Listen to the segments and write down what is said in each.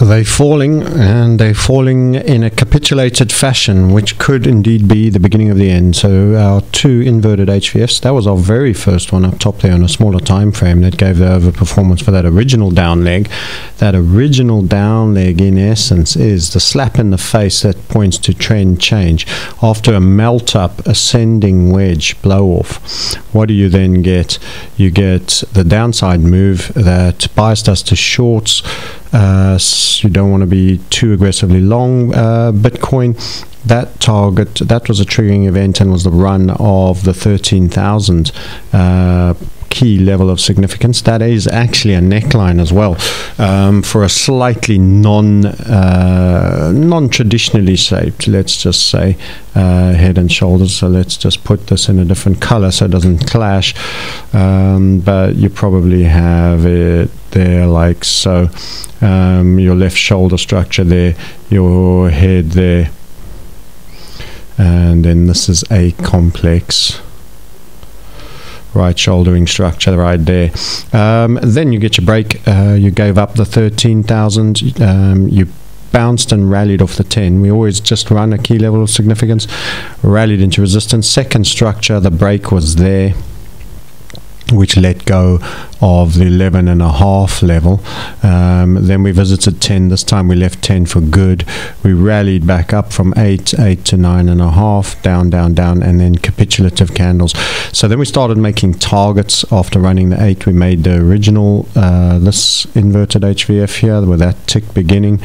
They're falling, and they're falling in a capitulated fashion, which could indeed be the beginning of the end. So our two inverted HVFs, that was our very first one up top there on a smaller time frame that gave the overperformance for that original down leg. That original down leg, in essence, is the slap in the face that points to trend change. After a melt up, ascending wedge blow off, what do you then get? You get the downside move that biased us to shorts. You don't want to be too aggressively long Bitcoin. That target, that was a triggering event and was the run of the 13,000 key level significance. That is actually a neckline as well, for a slightly non-traditionally shaped, let's just say, head and shoulders. So let's just put this in a different color so it doesn't clash, but you probably have it there like so. Your left shoulder structure there, your head there, and then this is a complex right shouldering structure right there. Then you get your break. You gave up the 13,000. You bounced and rallied off the 10. We always just run a key level of significance, rallied into resistance. Second structure, the break was there, which let go of the 11.5 level. Then we visited 10. This time we left 10 for good. We rallied back up from 8 to 9.5, down, and then capitulative candles. So then we started making targets after running the 8. We made the original, this inverted HVF here with that tick beginning.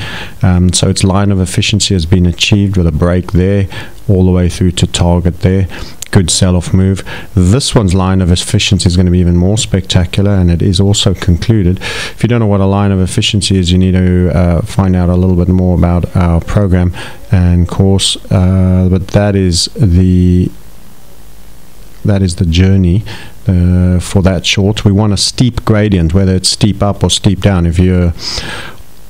So its line of efficiency has been achieved with a break there, all the way through to target there. Good sell-off move. This one's line of efficiency is going to be even more spectacular, and it is also concluded. If you don't know what a line of efficiency is, you need to find out a little bit more about our program and course, but that is the journey for that short. We want a steep gradient, whether it's steep up or steep down. If you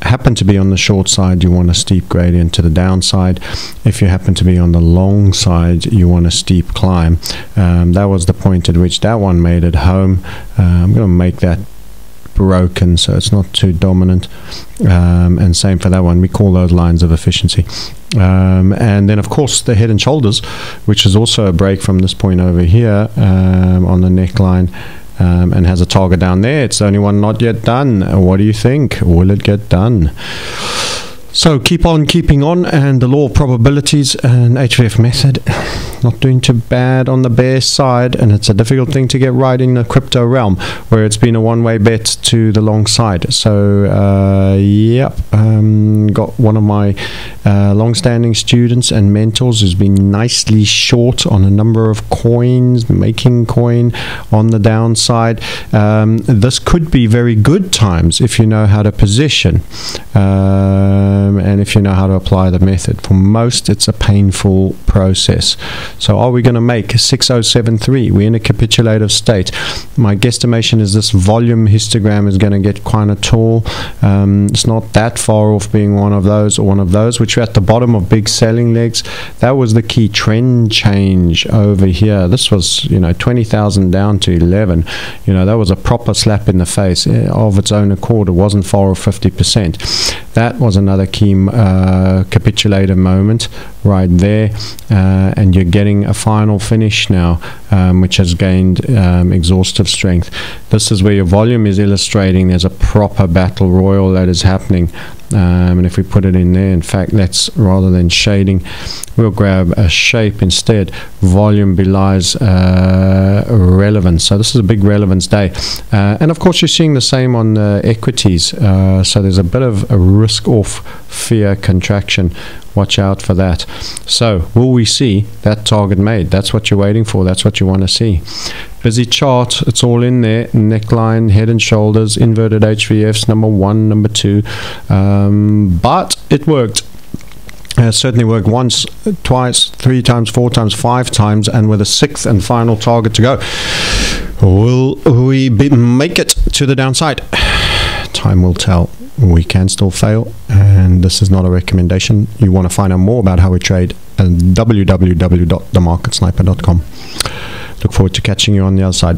happen to be on the short side, you want a steep gradient to the downside. If you happen to be on the long side, you want a steep climb. That was the point at which that one made it home. I'm going to make that broken so it's not too dominant, and same for that one. We call those lines of efficiency. And then of course the head and shoulders, which is also a break from this point over here on the neckline, and has a target down there. It's the only one not yet done. What do you think? Will it get done? So keep on keeping on, and the law of probabilities and HVF method not doing too bad on the bear side, and it's a difficult thing to get right in the crypto realm where it's been a one-way bet to the long side. So got one of my long-standing students and mentors who's been nicely short on a number of coins, making coin on the downside. This could be very good times if you know how to position, and if you know how to apply the method. For most, it's a painful process. So are we going to make 6073? We're in a capitulative state. My guesstimation is this volume histogram is going to get kind of tall. It's not that far off being one of those or one of those, which are at the bottom of big selling legs. That was the key trend change over here. This was, 20,000 down to 11. That was a proper slap in the face of its own accord. It wasn't far off 50%. That was another key capitulative moment right there, and you're getting a final finish now, which has gained exhaustive strength. This is where your volume is illustrating there's a proper battle royal that is happening. And if we put it in there, in fact, let's, rather than shading, we'll grab a shape instead. Volume belies relevance. So this is a big relevance day. And of course, you're seeing the same on the equities. So there's a bit of a risk off, fear contraction. Watch out for that. So will we see that target made? That's what you're waiting for. That's what you want to see. Busy chart, it's all in there. Neckline, head and shoulders, inverted HVFs, number 1, number 2. But it worked. Certainly worked once, twice, 3 times, 4 times, 5 times, and with a 6th and final target to go. Will we make it to the downside? Time will tell. We can still fail, and this is not a recommendation. You want to find out more about how we trade at www.themarketsniper.com. Look forward to catching you on the other side.